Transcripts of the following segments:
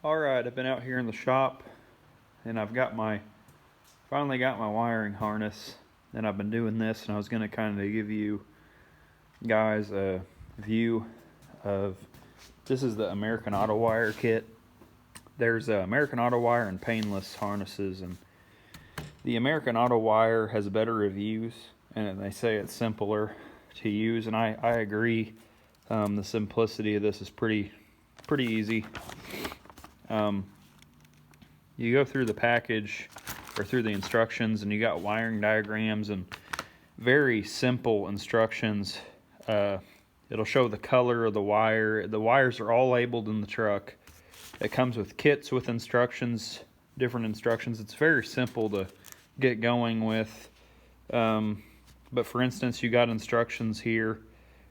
Alright, I've been out here in the shop and I've got finally got my wiring harness, and I've been doing this, and I was going to kind of give you guys a view of, this is the American Auto Wire kit. There's American Auto Wire and painless harnesses, and the American Auto Wire has better reviews and they say it's simpler to use, and I agree. The simplicity of this is pretty easy. You go through the package or through the instructions, and you got wiring diagrams and very simple instructions. It'll show the color of the wire. The wires are all labeled in the truck. It comes with kits with instructions, different instructions. It's very simple to get going with. But for instance, you got instructions here,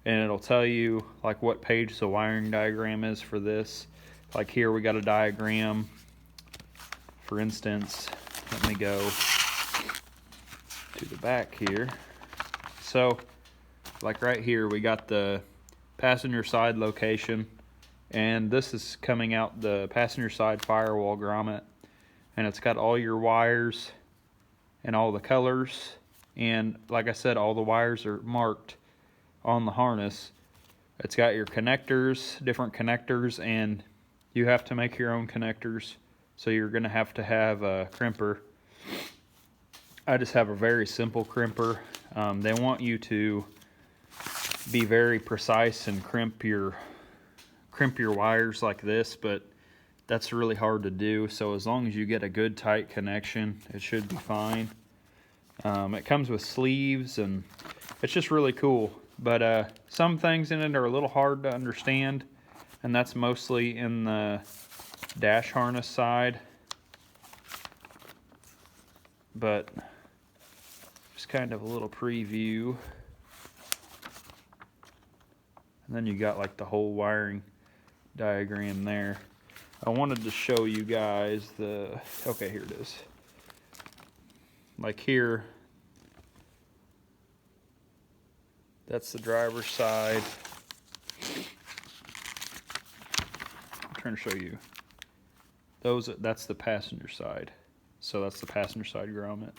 and it'll tell you like what page the wiring diagram is for this. Like here we got a diagram. For instance, let me go to the back here. So like right here we got the passenger side location, and this is coming out the passenger side firewall grommet, and it's got all your wires and all the colors, and like I said, all the wires are marked on the harness. It's got your connectors, different connectors, and you have to make your own connectors, so you're going to have a crimper. I just have a very simple crimper. They want you to be very precise and crimp your wires like this, but that's really hard to do. So as long as you get a good tight connection, it should be fine. It comes with sleeves, and it's just really cool. But some things in it are a little hard to understand, and that's mostly in the dash harness side. But just kind of a little preview. And then you got like the whole wiring diagram there. I wanted to show you guys okay, here it is. Like here, that's the driver's side. I'm trying to show you. That's the passenger side. So that's the passenger side grommet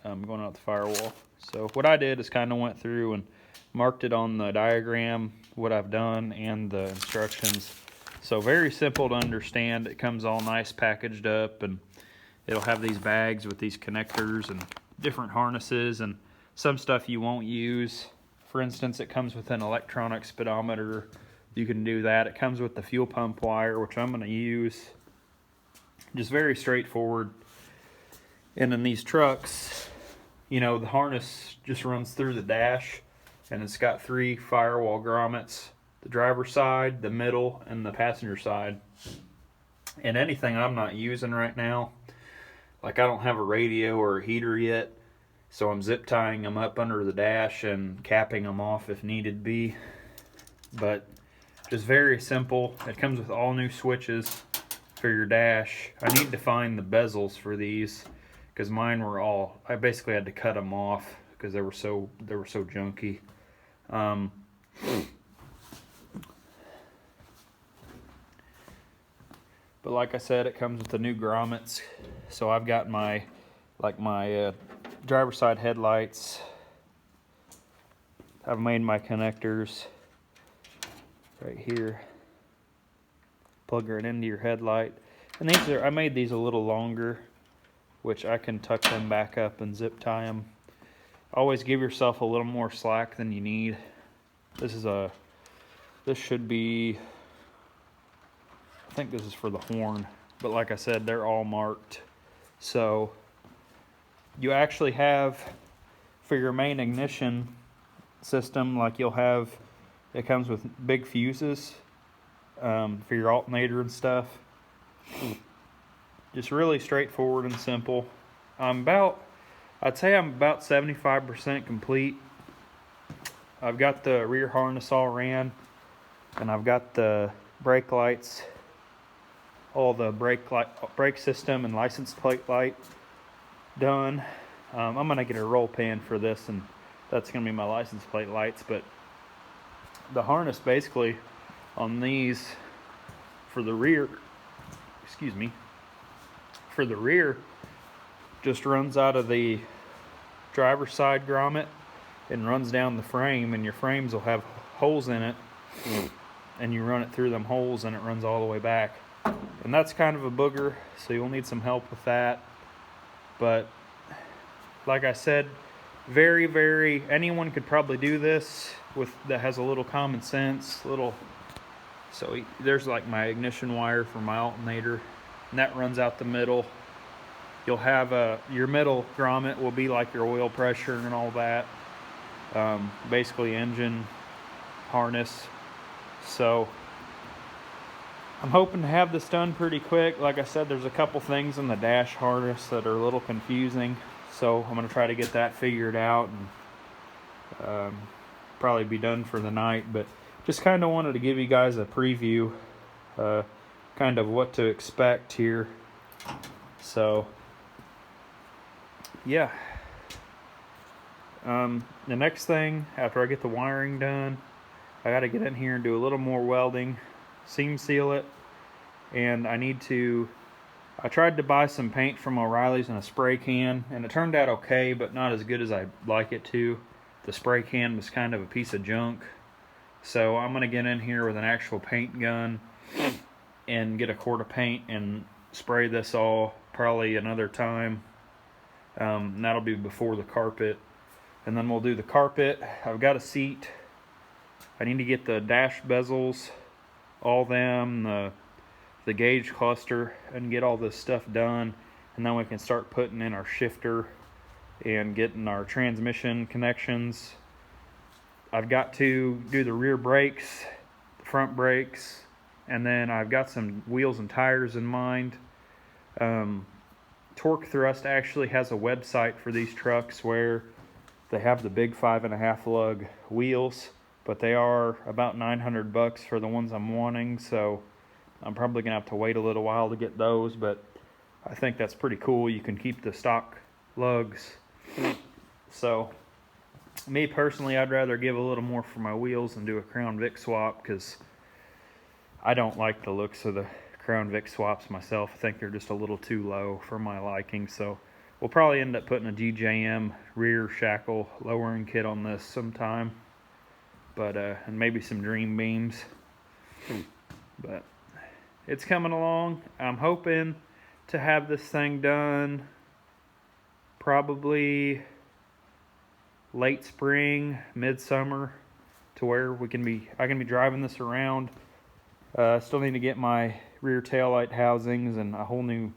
going out the firewall. So what I did is kind of went through and marked it on the diagram, what I've done, and the instructions. So very simple to understand. It comes all nice packaged up, and it'll have these bags with these connectors and different harnesses and some stuff you won't use. For instance, it comes with an electronic speedometer. You can do that. It comes with the fuel pump wire, which I'm going to use. Just very straightforward. And in these trucks, you know, the harness just runs through the dash, and it's got 3 firewall grommets: the driver's side, the middle, and the passenger side. And anything I'm not using right now, like I don't have a radio or a heater yet, so I'm zip tying them up under the dash and capping them off if needed be. But just very simple. It comes with all new switches for your dash. I need to find the bezels for these, because mine were I basically had to cut them off because they were so junky. But like I said, it comes with the new grommets. So I've got my driver's side headlights. I've made my connectors right here. Plug it into your headlight. And I made these a little longer, which I can tuck them back up and zip tie them. Always give yourself a little more slack than you need. This should be, I think this is for the horn, but like I said, they're all marked. So you actually have, for your main ignition system, like it comes with big fuses for your alternator and stuff. Just really straightforward and simple. I'd say I'm about 75% complete. I've got the rear harness all ran, and I've got the brake lights, all the brake system and license plate light done. I'm gonna get a roll pan for this, and that's gonna be my license plate lights. But the harness basically on these for the rear excuse me, for the rear, just runs out of the driver's side grommet and runs down the frame, and your frames will have holes in it, and you run it through them holes and it runs all the way back. And that's kind of a booger, so you'll need some help with that. But like I said, very, anyone could probably do this that has a little common sense. So there's like my ignition wire for my alternator, and that runs out the middle. You'll have your middle grommet will be like your oil pressure and all that. Basically engine harness. So I'm hoping to have this done pretty quick. Like I said, there's a couple things in the dash harness that are a little confusing, so I'm going to try to get that figured out and probably be done for the night. But just kind of wanted to give you guys a preview, kind of what to expect here. So yeah, the next thing after I get the wiring done, I got to get in here and do a little more welding, seam seal it, and I tried to buy some paint from O'Reilly's in a spray can, and it turned out okay, but not as good as I'd like it to. The spray can was kind of a piece of junk, so I'm going to get in here with an actual paint gun and get a quart of paint and spray this all probably another time. And that'll be before the carpet, and then we'll do the carpet. I've got a seat. I need to get the dash bezels, all them, the gauge cluster, and get all this stuff done, and then we can start putting in our shifter and getting our transmission connections. I've got to do the rear brakes, the front brakes, and then I've got some wheels and tires in mind. Torque Thrust actually has a website for these trucks where they have the big 5.5 lug wheels, but they are about $900 for the ones I'm wanting, so I'm probably gonna have to wait a little while to get those, but I think that's pretty cool. You can keep the stock lugs. So me personally, I'd rather give a little more for my wheels and do a Crown Vic swap, because I don't like the looks of the Crown Vic swaps myself. I think they're just a little too low for my liking, so we'll probably end up putting a DJM rear shackle lowering kit on this sometime, but and maybe some Dream beams. But it's coming along. I'm hoping to have this thing done probably late spring, midsummer, to where I can be driving this around. Still need to get my rear taillight housings and a whole new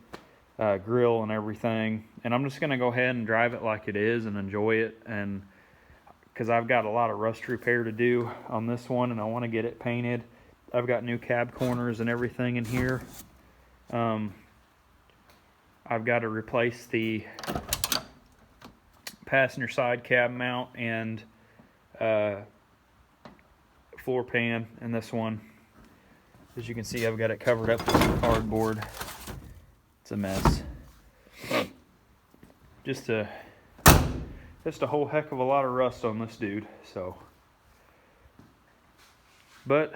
grill and everything, and I'm just gonna go ahead and drive it like it is and enjoy it, and because I've got a lot of rust repair to do on this one, and I want to get it painted. I've got new cab corners and everything in here. I've got to replace the passenger side cab mount and floor pan in this one. As you can see, I've got it covered up with cardboard. It's a mess. Just a whole heck of a lot of rust on this dude. So, but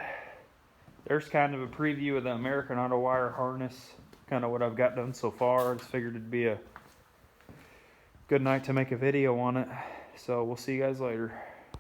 there's kind of a preview of the American Auto Wire harness, kind of what I've got done so far. I just figured it'd be a good night to make a video on it. So we'll see you guys later.